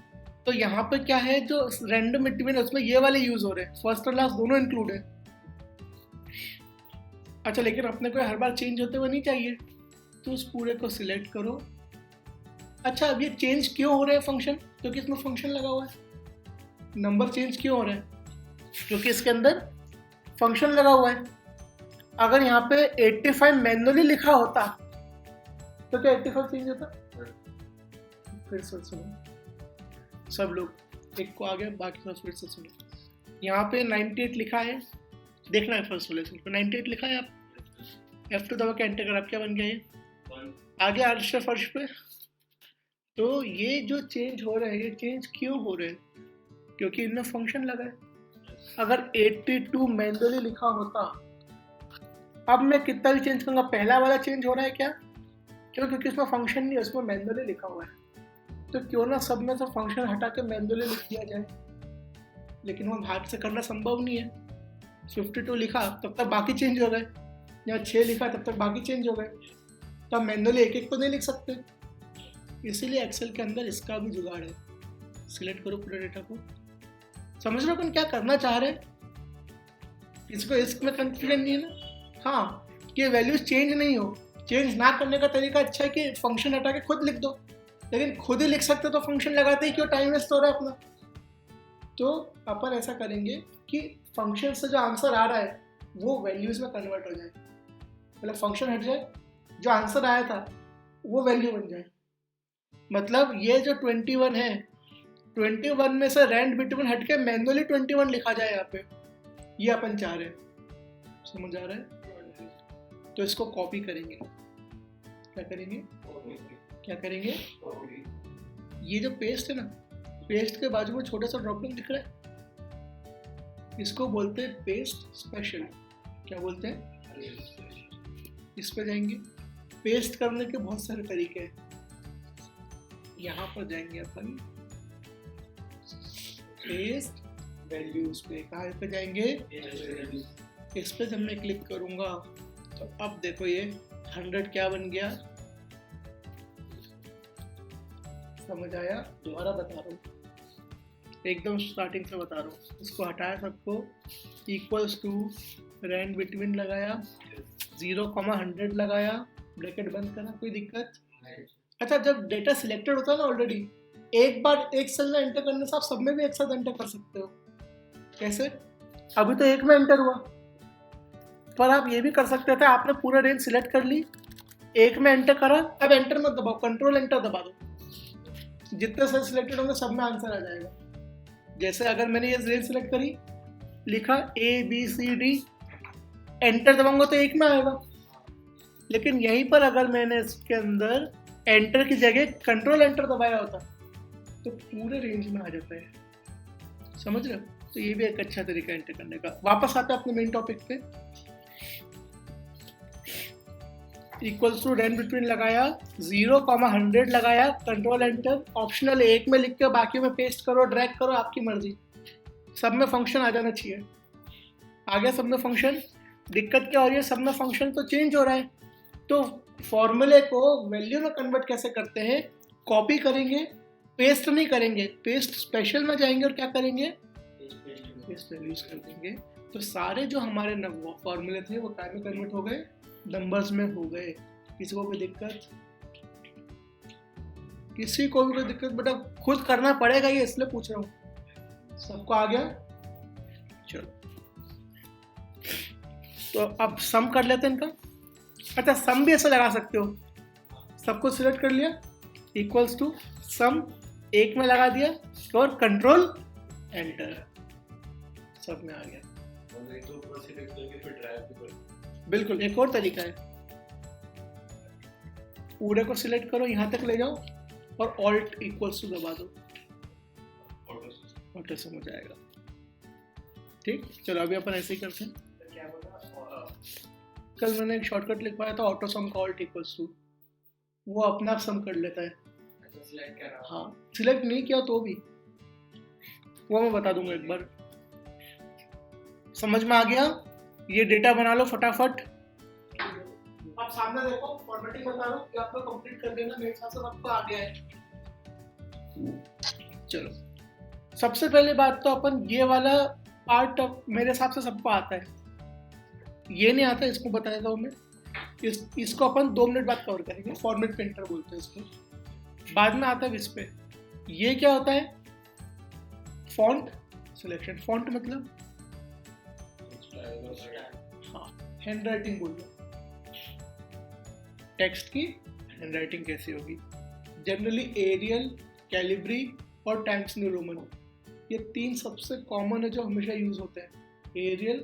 तो यहाँ पे क्या है, जो रैंडम बिटवीन है उसमें ये वाले यूज हो रहे हैं, फर्स्ट और लास्ट दोनों इंक्लूड है। अच्छा, लेकिन अपने को हर बार चेंज होते हुए नहीं चाहिए, तो उस पूरे को सिलेक्ट करो। अच्छा, अब ये चेंज क्यों हो रहा है फंक्शन, क्योंकि इसमें फंक्शन लगा हुआ है। नंबर चेंज क्यों हो रहा है, क्योंकि इसके अंदर फंक्शन लगा हुआ है। अगर यहाँ पे 85 मैनुअली लिखा होता तो क्या 85 चेंज होता? फिर से सुनो सब लोग, एक को आ गया, बाकी सब फिर से सुनो। यहाँ पे 98 लिखा है, देखना है फर्स्ट वाले पे 98 लिखा है, आप F2 दबा के एंटर कर, आप क्या बन गया ये आगे अर्श फर्श पे। तो ये जो चेंज हो रहे हैं, ये चेंज क्यों हो रहे हैं, क्योंकि इनमें फंक्शन लगा है। अगर 82 मैनुअली लिखा होता, अब मैं कितना भी चेंज करूंगा, पहला वाला चेंज हो रहा है क्या, क्यों? क्योंकि इसमें फंक्शन नहीं है, इसमें मैनुअली लिखा हुआ है। तो क्यों ना सब में से फंक्शन हटा के मैनुअली लिख दिया जाए, लेकिन वो हाथ से करना संभव नहीं है। 52 लिखा तब तक बाकी चेंज हो गए, या 6 लिखा तब तक बाकी चेंज हो गए, तो हम मैनुअली एक एक तो नहीं लिख सकते। इसीलिए एक्सेल के अंदर इसका भी जुगाड़ है। सिलेक्ट करो पूरे डेटा को। समझ रहे हो अपन क्या करना चाह रहे हैं? इसको इसमें कंफ्यूजन नहीं है ना? हाँ, कि वैल्यूज चेंज नहीं हो। चेंज ना करने का तरीका अच्छा है कि फंक्शन हटा के खुद लिख दो, लेकिन खुद ही लिख सकते तो फंक्शन लगाते ही क्यों टाइम वेस्ट हो रहा है अपना। तो अपन ऐसा करेंगे कि फंक्शन से जो आंसर आ रहा है वो वैल्यूज में कन्वर्ट हो जाए, मतलब फंक्शन हट जाए, जो आंसर आया था वो वैल्यू बन जाए। मतलब ये जो 21 है, 21 में से रैंड बिटवीन हट के मैनुअली 21 लिखा जाए यहाँ पे, ये अपन चाह रहे हैं। समझ आ रहा है? तो इसको कॉपी करेंगे। क्या करेंगे? क्या करेंगे? ये जो पेस्ट है ना, पेस्ट के बाजू में छोटा सा ड्रॉपडाउन दिख रहा है, इसको बोलते हैं पेस्ट स्पेशल। क्या बोलते हैं? इस पे जाएंगे। पेस्ट करने के बहुत सारे तरीके हैं। यहाँ पर जाएंगे अपन पेस्ट वैल्यूज पे। कहाँ पे जाएंगे? इस पे जब मैं क्लिक करूंगा तो अब देखो ये 100 क्या बन गया, समझ आया? दोबारा बता रहा हूँ, एकदम स्टार्टिंग से बता रहा हूँ। इसको हटाया सबको, इक्वल्स टू रैंड बिटवीन लगाया, 0,100 लगाया, ब्रैकेट बंद करना, कोई दिक्कत? अच्छा, जब डेटा सिलेक्टेड होता है ना ऑलरेडी, एक बार एक सेल में एंटर करने से आप सब में भी एक साथ एंटर कर सकते हो। कैसे? अभी तो एक में एंटर हुआ, पर आप ये भी कर सकते थे, आपने पूरा रेंज सिलेक्ट कर ली, एक में एंटर करा, अब एंटर मत दबाओ, कंट्रोल एंटर दबा दो, जितने सेल सिलेक्टेड होंगे सब में आंसर आ जाएगा। जैसे अगर मैंने ये रेंज सिलेक्ट करी, लिखा ABCD, एंटर दबाऊंगा तो एक में आएगा, लेकिन यहीं पर अगर मैंने इसके अंदर एंटर की जगह कंट्रोल एंटर दबाया होता तो पूरे रेंज में आ जाता है। समझ रहे हो? तो ये भी एक अच्छा तरीका एंटर करने का। वापस आते हैं अपने मेन टॉपिक पे। इक्वल्स टू रैंड बिटवीन लगाया, 0,100 लगाया, कंट्रोल एंटर, ऑप्शनल एक में लिख के बाकी में पेस्ट करो, ड्रैग करो, आपकी मर्जी। सब में फंक्शन आ जाना चाहिए। आ गया सब में फंक्शन? दिक्कत क्या हो रही है? सब में फंक्शन तो चेंज हो रहा है, तो फॉर्मूले को वैल्यू में कन्वर्ट कैसे करते हैं? कॉपी करेंगे, पेस्ट नहीं करेंगे, पेस्ट स्पेशल में जाएंगे और क्या करेंगे? पेस्ट वैल्यूज कर देंगे। तो सारे जो हमारे फॉर्मूले थे वो क्या में कन्वर्ट हो गए? नंबर्स में हो गए। किसी को कोई दिक्कत? किसी को भी कोई दिक्कत? बेटा खुद करना पड़ेगा, ये इसलिए पूछ रहा हूँ। सबको आ गया? चलो, तो अब सम कर लेते हैं इनका। अच्छा, सम भी ऐसा लगा सकते हो, सबको सिलेक्ट कर लिया, इक्वल्स टू सम, एक में लगा दिया और कंट्रोल एंटर, सब में आ गया। बिल्कुल, एक और तरीका है, पूरे को सिलेक्ट करो, यहाँ तक ले जाओ और ऑल्ट इक्वल्स टू दबा दो, ऑटो सम हो जाएगा। ठीक, चलो अभी अपन ऐसे ही करते हैं। कल मैंने एक शॉर्टकट लिखवाया था, ऑटो सम का ऑल्ट इक्वल्स टू, वो अपना आप सम कर लेता है। हाँ, सिलेक्ट नहीं किया तो भी, वो मैं बता दूंगा एक बार। समझ में आ गया? ये डेटा बना लो फटाफट। आप सामने देखो, फॉर्मेटिंग बता रहा हूँ, ये आपको कंप्लीट कर देना, मेरे हिसाब से सबको आ गया है। चलो, सबसे पहले बात तो अपन ये वाला पार्ट मेरे हिसाब से सबको आता है, ये नहीं आता, इसको बता देता हूँ मैं। इसको अपन 2 मिनट बाद कवर करेंगे, फॉर्मेट पेंटर बोलते हैं इसको। बाद में आता है इस पे, ये क्या होता है? Font selection. फॉन्ट मतलब हाँ, हैंड राइटिंग बोल दो, टेक्स्ट की हैंड राइटिंग कैसी होगी। जनरली एरियल, कैलिब्री और टाइम्स न्यू रोमन, ये 3 सबसे कॉमन है जो हमेशा यूज होते हैं। एरियल,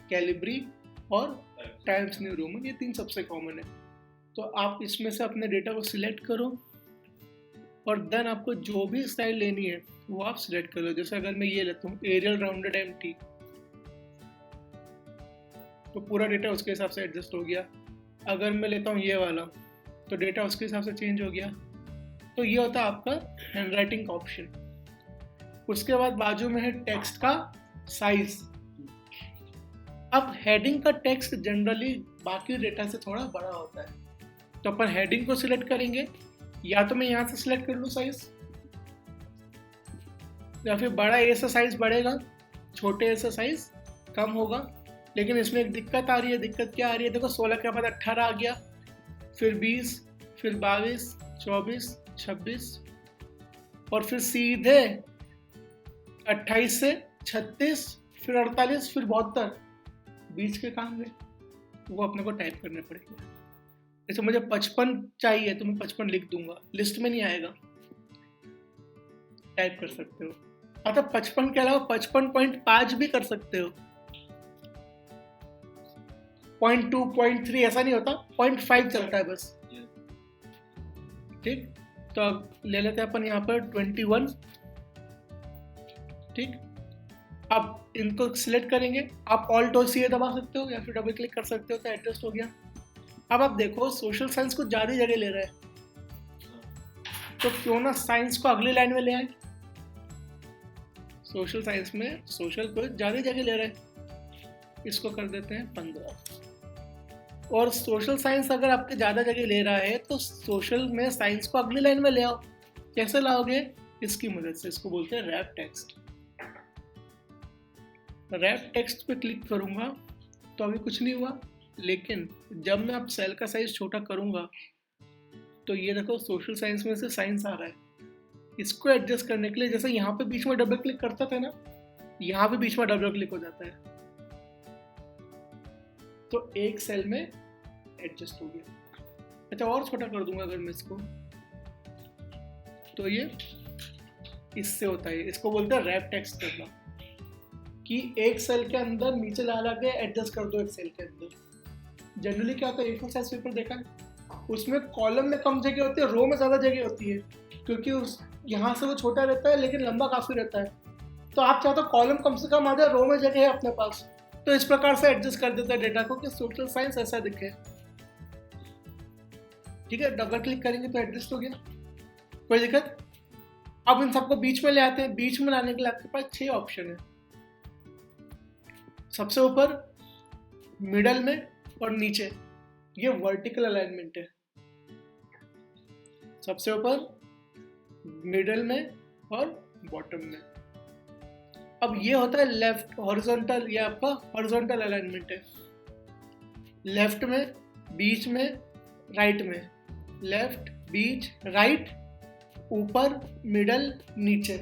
कैलिब्री और टाइम्स न्यू रोमन, ये 3 सबसे कॉमन है। तो आप इसमें से अपने डेटा को सिलेक्ट करो और देन आपको जो भी स्टाइल लेनी है वो आप सिलेक्ट करो। जैसे अगर मैं ये लेता हूँ एरियल राउंडेड एम्प्टी, तो पूरा डेटा उसके हिसाब से एडजस्ट हो गया। अगर मैं लेता हूँ ये वाला तो डेटा उसके हिसाब से चेंज हो गया। तो ये होता है आपका हैंडराइटिंग का ऑप्शन। उसके बाद बाजू में है टेक्स्ट का साइज। अब हेडिंग का टेक्स्ट जनरली बाकी डेटा से थोड़ा बड़ा होता है, तो अपन हेडिंग को सिलेक्ट करेंगे, या तो मैं यहाँ से सिलेक्ट कर लूँ साइज, या फिर बड़ा ए से साइज बढ़ेगा, छोटे ए से साइज कम होगा। लेकिन इसमें एक दिक्कत आ रही है। दिक्कत क्या आ रही है? देखो 16 के बाद 18 आ गया, फिर 20, फिर 22, 24, 26 और फिर सीधे 28 से 36, फिर 48, फिर 72। बीच के काम में वो अपने को टाइप करने पड़ेंगे। जैसे मुझे 55 चाहिए तो मैं 55 लिख दूंगा, लिस्ट में नहीं आएगा, टाइप कर सकते हो। अतः 55 के अलावा 55.5 भी कर सकते हो। 0.2, 0.3 ऐसा नहीं होता, 0.5 चलता है बस। ठीक, तो अब ले लेते हैं अपन यहाँ पर 21। ठीक, अब इनको सिलेक्ट करेंगे। आप ऑल्ट और सी दबा सकते हो या फिर डबल क्लिक कर सकते हो, तो एडजस्ट हो गया। अब आप देखो सोशल साइंस को ज़्यादा जगह ले रहा है, तो क्यों ना साइंस को अगली लाइन में ले आए। सोशल साइंस में सोशल को ज़्यादा जगह ले रहे हैं, इसको कर देते हैं 15। और सोशल साइंस अगर आपके ज़्यादा जगह ले रहा है तो सोशल में साइंस को अगली लाइन में ले आओ। कैसे लाओगे? इसकी मदद से। इसको बोलते हैं रैप टेक्स्ट। रैप टेक्स्ट पे क्लिक करूँगा तो अभी कुछ नहीं हुआ, लेकिन जब मैं अब सेल का साइज छोटा करूँगा तो ये देखो सोशल साइंस में से साइंस आ रहा है। इसको एडजस्ट करने के लिए जैसे यहाँ पे बीच में डबल क्लिक करता था ना, यहाँ पे बीच में डबल क्लिक हो जाता है, तो एक सेल में एडजस्ट हो गया। अच्छा, और छोटा कर दूंगा अगर मैं इसको, तो ये इससे होता है। इसको बोलते हैं रैप टेक्स्ट करना, कि एक सेल के अंदर नीचे ला के एडजस्ट कर दो एक सेल के अंदर। जनरली क्या होता है, A4 साइज पेपर देखा है, उसमें कॉलम में कम जगह होती है, रो में ज़्यादा जगह होती है, क्योंकि उस यहाँ से वो छोटा रहता है लेकिन लंबा काफ़ी रहता है। तो आप चाहते हो कॉलम कम से कम आ जाए, रो में जगह है अपने पास, तो इस प्रकार से एडजस्ट कर देता है डेटा को कि सोशल साइंस ऐसा दिखे। ठीक है, डबल क्लिक करेंगे तो एडजस्ट हो गया, कोई दिक्कत। अब इन सबको बीच में ले आते हैं। बीच में लाने के लिए आपके पास 6 ऑप्शन है। सबसे ऊपर, मिडल में और नीचे, ये वर्टिकल अलाइनमेंट है। सबसे ऊपर, मिडल में और बॉटम में। अब ये होता है लेफ्ट हॉरिजॉन्टल, ये आपका हॉरिजॉन्टल अलाइनमेंट है। लेफ्ट में, बीच में, राइट में। लेफ्ट, बीच, राइट, ऊपर, मिडल, नीचे।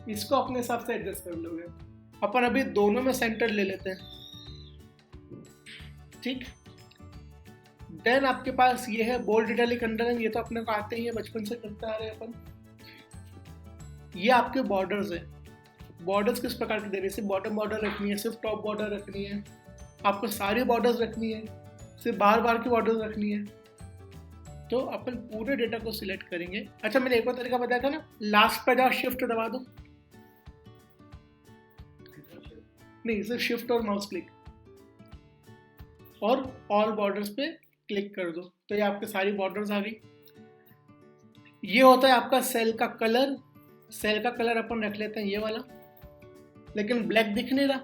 इसको अपने हिसाब से एडजस्ट कर लोगे। अपन अभी दोनों में सेंटर ले लेते हैं। ठीक, देन आपके पास ये है बोल्ड, इटैलिक, अंडरलाइन। ये तो अपने को आते ही है, बचपन से करते आ रहे हैं अपन। ये आपके बॉर्डर्स है। बॉर्डर्स किस प्रकार की देनी है? सिर्फ बॉटम बॉर्डर रखनी है, सिर्फ टॉप बॉर्डर रखनी है, आपको सारी बॉर्डर्स रखनी है, सिर्फ बार बार की बॉर्डर्स रखनी है। तो अपन पूरे डेटा को सिलेक्ट करेंगे। अच्छा, मैंने एक और तरीका बताया था ना, लास्ट पे जाओ, शिफ्ट दबा दो। नहीं, सिर्फ शिफ्ट और माउस क्लिक, और ऑल बॉर्डर्स पे क्लिक कर दो, तो ये आपके सारी बॉर्डर्स आ गई। ये होता है आपका सेल का कलर। सेल का कलर अपन रख लेते हैं ये वाला, लेकिन ब्लैक दिख नहीं रहा,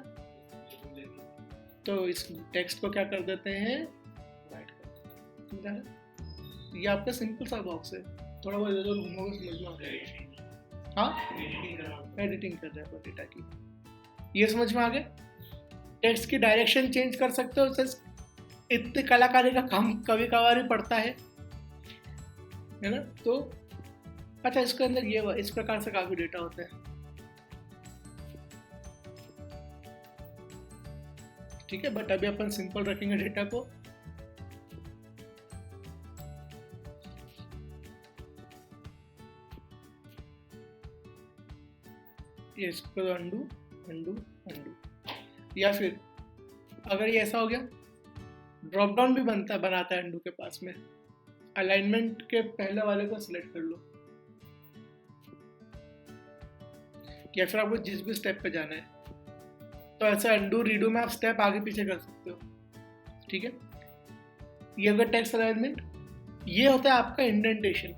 तो इस टेक्स्ट को क्या कर देते हैं, वाइट कर देते हैं। ये आपका सिंपल सा बॉक्स है। थोड़ा बहुत इधर घूमोगे समझ में आ जाएगा। हाँ, एडिटिंग कर रहे हैं डेटा की, ये समझ में आ गया। टेक्स्ट की डायरेक्शन चेंज कर सकते हो। इतने कलाकारी का काम कभी कभार ही पड़ता है ना। तो अच्छा, इसके अंदर ये इस प्रकार से काफी डेटा होता है। ठीक है, बट अभी अपन सिंपल रखेंगे डेटा को। ये इसको अंडू अंडू अंडू, या फिर अगर ये ऐसा हो गया, ड्रॉप डाउन भी बनाता है अंडू के पास में। अलाइनमेंट के पहले वाले को सिलेक्ट कर लो, या फिर आपको जिस भी स्टेप पे जाना है, तो ऐसा अंडू रीडू में आप स्टेप आगे पीछे कर सकते हो। ठीक है, ये हो गया टेक्स्ट अलाइनमेंट। ये होता है आपका इंडेंटेशन।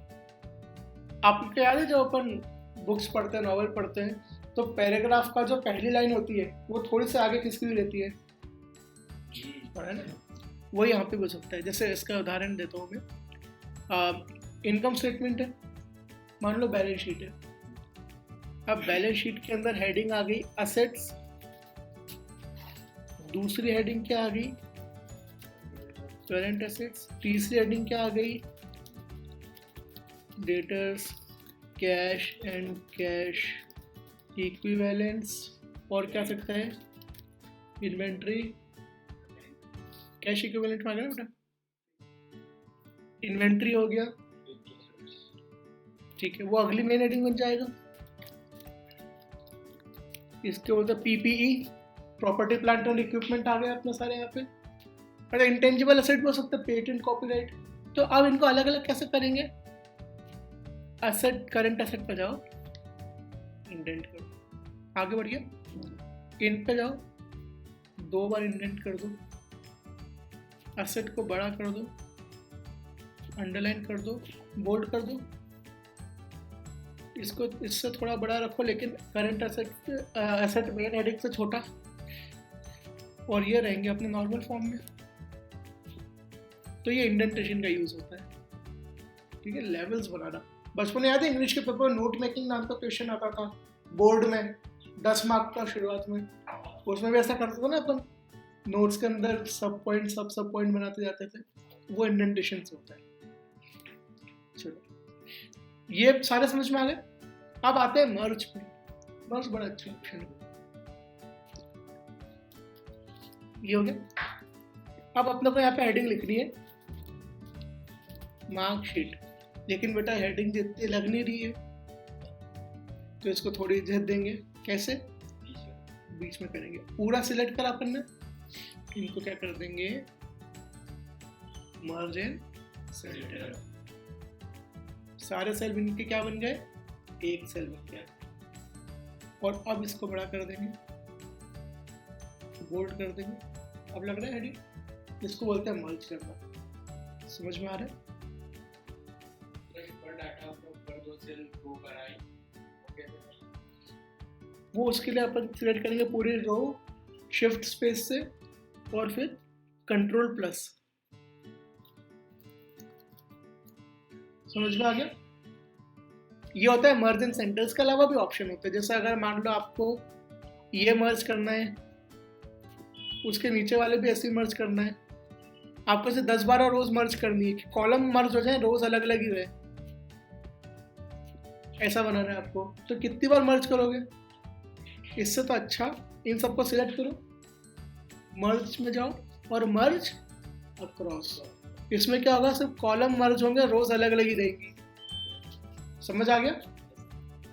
आपको याद है जब अपन बुक्स पढ़ते हैं, नॉवल पढ़ते हैं, तो पैराग्राफ का जो पहली लाइन होती है वो थोड़ी सी आगे किसकी भी रहती है, पढ़ा ना? वो यहाँ पे हो सकता है। जैसे इसका उदाहरण देता हूँ मैं, इनकम स्टेटमेंट है, मान लो बैलेंस शीट है। अब बैलेंस शीट के अंदर हेडिंग आ गई असेट्स, दूसरी हेडिंग क्या आ गई, करंट एसेट्स, तीसरी हेडिंग क्या आ गई, debtors, cash and cash equivalents, और क्या सकता है, इन्वेंट्री, कैश इक्विवेलेंट में आ गया ना बेटा, इन्वेंट्री हो गया, ठीक है, वो अगली मेन हेडिंग बन जाएगा। इसके बोलते PPE, property plant and equipment आ गया अपने सारे यहाँ पे। अरे इंटेंजिबल एसेट भी हो सकता है, पेटेंट, कॉपीराइट। तो अब इनको अलग अलग कैसे करेंगे, एसेट, करंट एसेट पे जाओ, इंडेंट करो, आगे बढ़िए, इन पे जाओ, 2 बार इंडेंट कर दो, एसेट को बड़ा कर दो, अंडरलाइन कर दो, बोल्ड कर दो, इसको इससे थोड़ा बड़ा रखो, लेकिन करंट एसेट मेन हेडिंग से छोटा, और ये रहेंगे अपने नॉर्मल फॉर्म में। तो ये इंडेंटेशन का यूज होता है, ठीक है, लेवल्स बनाना। बचपन में याद है इंग्लिश के पेपर में नोट मेकिंग नाम का क्वेश्चन आता था बोर्ड में, 10 मार्क का शुरुआत में, उसमें भी ऐसा करते थे ना अपन, नोट्स के अंदर सब पॉइंट बनाते जाते थे, वो इंडेंटेशन से होता है। चलो ये सारे समझ में आ गए। अब आते हैं मर्ज पे। मर्ज बड़ा अच्छा ऑप्शन है, ये हो गया। अब अपने को यहाँ पे हेडिंग लिखनी है मार्कशीट, लेकिन बेटा हेडिंग जितनी लग नहीं रही है, तो इसको थोड़ी इज्जत देंगे। कैसे, बीच में करेंगे, पूरा सिलेक्ट करा अपन ने, इनको क्या कर देंगे, मर्ज एंड सेंटर, सारे सेल इनके क्या बन गए, एक सेल बन गया। और अब इसको बड़ा कर देंगे, बोल्ड कर देंगे। अब लग रहा है हेडिंग, इसको बोलते हैं मर्ज करना। समझ में आ रहा है? वो उसके लिए अपन सिलेक्ट करेंगे पूरी रो, शिफ्ट स्पेस से, और फिर कंट्रोल प्लस। समझ में आ गया? ये होता है मर्ज इन सेंटर। इसके अलावा भी ऑप्शन होते हैं, जैसे अगर मान लो आपको ये मर्ज करना है, उसके नीचे वाले भी ऐसे मर्ज करना है, आपको से 10-12 रोज मर्ज करनी है, कॉलम मर्ज हो जाए, रोज अलग अलग ही रहे, ऐसा बनाना है आपको, तो कितनी बार मर्ज करोगे? इससे तो अच्छा इन सबको सिलेक्ट करो, मर्ज में जाओ और मर्ज अक्रॉस। इसमें क्या होगा, सिर्फ कॉलम मर्ज होंगे, रोज अलग अलग ही रहेगी। समझ आ गया?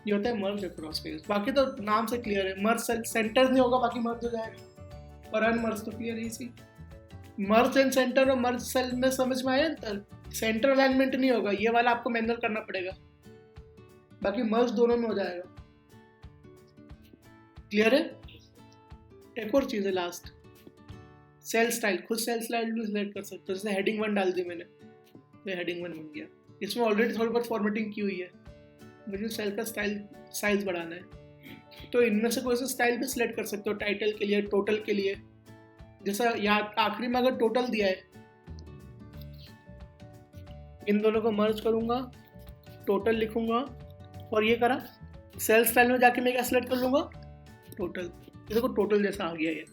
ये होता है मर्ज अक्रॉस का यूज। बाकी तो नाम से क्लियर है, मर्ज सेंटर नहीं होगा, बाकी मर्ज हो जाएगा, और अनमर्ज तो क्लियर है इसी। मर्ज एंड सेंटर और मर्ज सेल में समझ में आया अंतर? सेंटर अलाइनमेंट नहीं होगा, ये वाला आपको मैनुअल करना पड़ेगा, बाकी मर्ज दोनों में हो जाएगा। क्लियर है? एक और चीज है लास्ट, सेल स्टाइल। खुद सेल स्टाइल भी सिलेक्ट कर सकते हो, जैसे हेडिंग 1 डाल दी मैंने, तो हेडिंग 1 बन गया। इसमें ऑलरेडी थोड़ी बहुत फॉर्मेटिंग की हुई है, मुझे सेल का स्टाइल साइज बढ़ाना है, तो इनमें से कोई सा स्टाइल भी सिलेक्ट कर सकते हो, टाइटल के लिए, टोटल के लिए। जैसा याद आखिरी में अगर टोटल दिया है, इन दोनों को मर्ज करूंगा, टोटल लिखूंगा, और ये करा, सेल स्टाइल में जाके मैं क्या सिलेक्ट कर लूंगा, टोटल। देखो टोटल जैसा आ गया ये,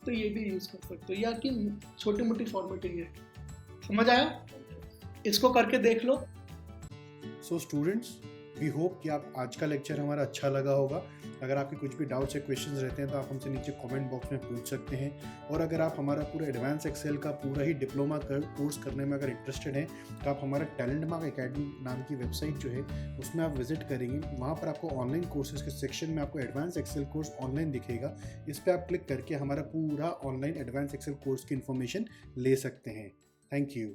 तो ये भी यूज कर सकते हो, या कि छोटी मोटी फॉर्मेटिंग है। समझ आया? इसको करके देख लो। सो स्टूडेंट्स, वी होप कि आप आज का लेक्चर हमारा अच्छा लगा होगा। अगर आपके कुछ भी डाउट्स या क्वेश्चंस रहते हैं तो आप हमसे नीचे कमेंट बॉक्स में पूछ सकते हैं। और अगर आप हमारा पूरा एडवांस एक्सेल का पूरा ही डिप्लोमा कोर्स करने में अगर इंटरेस्टेड हैं तो आप हमारा टैलेंट मार्क एकेडमी नाम की वेबसाइट जो है उसमें आप विजिट करेंगे। वहाँ पर आपको ऑनलाइन कोर्सेज के सेक्शन में आपको एडवांस एक्सेल कोर्स ऑनलाइन दिखेगा। इस पर आप क्लिक करके हमारा पूरा ऑनलाइन एडवांस एक्सेल कोर्स की इन्फॉर्मेशन ले सकते हैं। Thank you.